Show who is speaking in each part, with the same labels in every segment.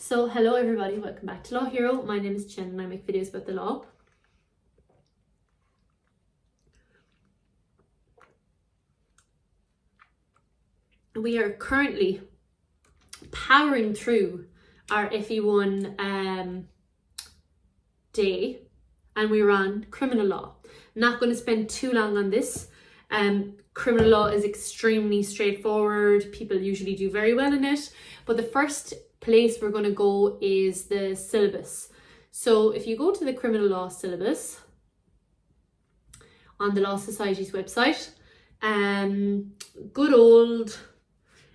Speaker 1: So hello everybody, welcome back to Law Hero. My name is Jen and I make videos about the law. We are currently powering through our Fe1 day and we're on criminal law. I'm not going to spend too long on this. Criminal law is extremely straightforward. People usually do very well in it, but the first place we're going to go is the syllabus. So if you go to the criminal law syllabus on the Law Society's website, good old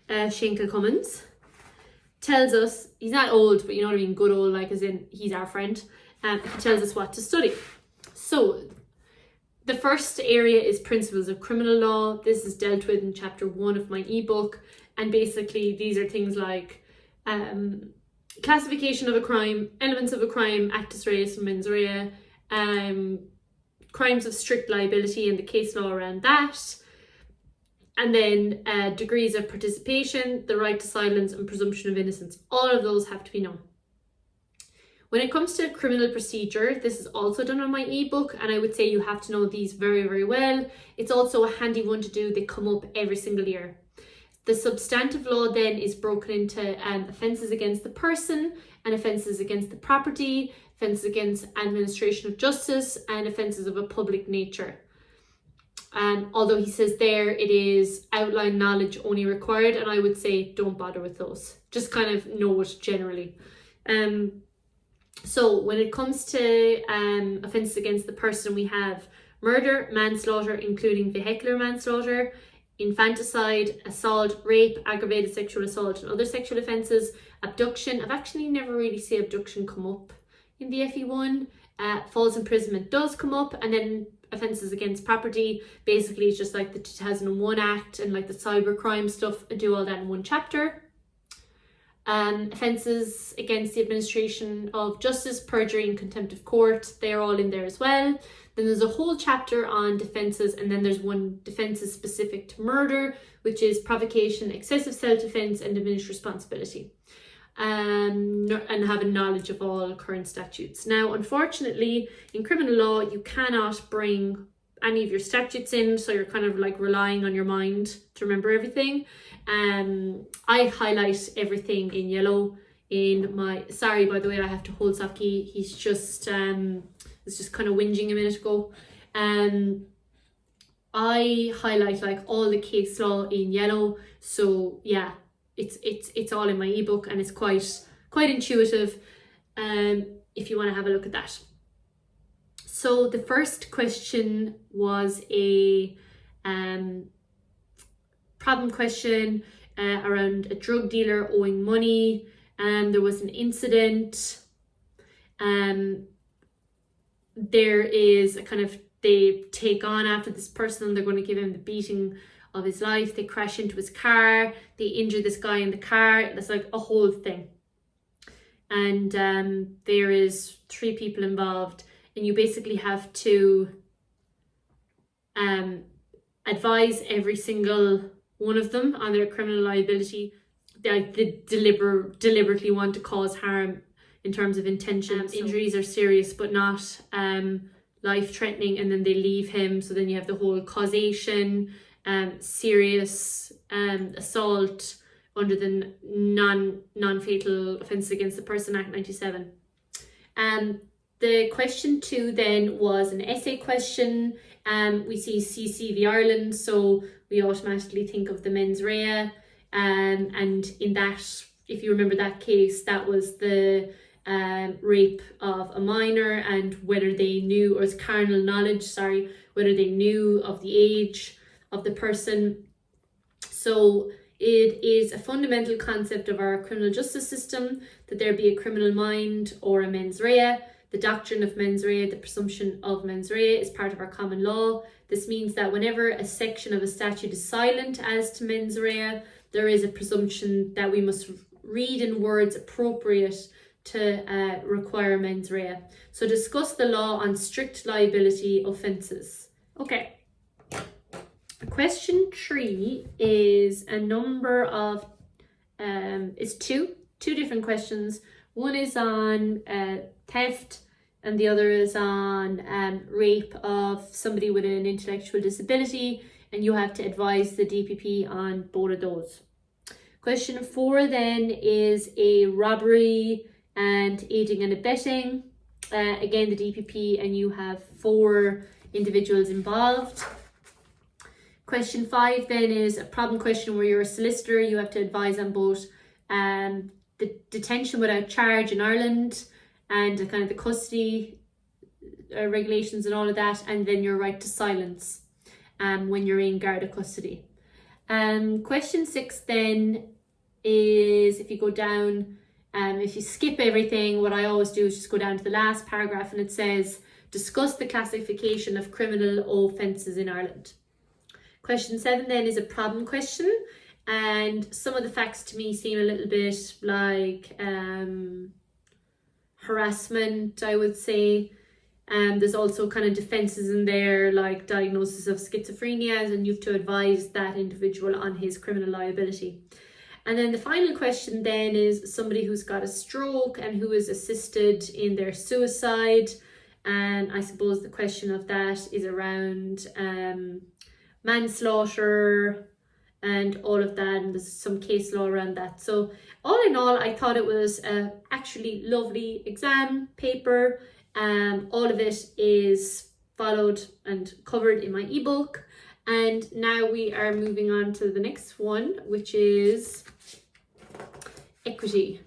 Speaker 1: Shinkel Cummins tells us, he's not old, but you know what I mean, good old, like as in he's our friend, he tells us what to study. So the first area is principles of criminal law. This is dealt with in chapter 1 of my ebook, and basically these are things like classification of a crime, elements of a crime, actus reus and mens rea, crimes of strict liability and the case law around that, and then degrees of participation, the right to silence and presumption of innocence. All of those have to be known. When it comes to criminal procedure, this is also done on my ebook, and I would say you have to know these very, very well. It's also a handy one to do. They come up every single year. The substantive law then is broken into offences against the person and offences against the property, offences against administration of justice, and offences of a public nature. Although he says there it is outline knowledge only required, and I would say don't bother with those. Just kind of know it generally. So when it comes to offences against the person, we have murder, manslaughter, including vehicular manslaughter, infanticide, assault, rape, aggravated sexual assault and other sexual offences, abduction. I've actually never really seen abduction come up in the Fe1. False imprisonment does come up, and then offences against property. Basically it's just like the 2001 Act and like the cybercrime stuff. I do all that in one chapter. Offences against the administration of justice, perjury and contempt of court, they're all in there as well. Then there's a whole chapter on defences, and then there's one defences specific to murder, which is provocation, excessive self-defence and diminished responsibility, and having knowledge of all current statutes. Now unfortunately in criminal law you cannot bring any of your statutes in, so you're kind of like relying on your mind to remember everything. I highlight everything in yellow in my, sorry by the way I have to hold Saki, he's just was just kind of whinging a minute ago. I highlight like all the case law in yellow, so yeah, it's all in my ebook and it's quite intuitive if you want to have a look at that. So the first question was a problem question around a drug dealer owing money, and there was an incident. There is a kind of, they take on after this person and they're going to give him the beating of his life. They crash into his car, they injure this guy in the car. It's like a whole thing, and there is 3 people involved, and you basically have to advise every single one of them on their criminal liability. They deliberately want to cause harm in terms of intention. Injuries are serious but not life-threatening, and then they leave him. So then you have the whole causation, serious assault under the non-fatal offences against the person Act 97. The question 2 then was an essay question. We see CC v Ireland, so we automatically think of the mens rea, and in that, if you remember that case, that was the rape of a minor, and whether they knew, or it's carnal knowledge, sorry, whether they knew of the age of the person. So it is a fundamental concept of our criminal justice system that there be a criminal mind or a mens rea. The doctrine of mens rea, the presumption of mens rea, is part of our common law. This means that whenever a section of a statute is silent as to mens rea, there is a presumption that we must read in words appropriate to require mens rea. So discuss the law on strict liability offences. Okay. Question 3 is a number of, it's two different questions One is on theft, and the other is on rape of somebody with an intellectual disability, and you have to advise the DPP on both of those. Question 4 then is a robbery and aiding and abetting. Again, the DPP, and you have 4 individuals involved. Question 5 then is a problem question where you're a solicitor. You have to advise on both the detention without charge in Ireland and the kind of the custody regulations and all of that, and then your right to silence when you're in Garda custody. Question 6 then is, if you go down, if you skip everything, what I always do is just go down to the last paragraph, and it says, discuss the classification of criminal offences in Ireland. Question 7 then is a problem question, and some of the facts to me seem a little bit like harassment, I would say. There's also kind of defences in there like diagnosis of schizophrenia, and you have to advise that individual on his criminal liability. And then the final question then is somebody who's got a stroke and who is assisted in their suicide. And I suppose the question of that is around manslaughter and all of that, and there's some case law around that. So all in all, I thought it was a actually lovely exam paper. All of it is followed and covered in my ebook. And now we are moving on to the next one, which is equity.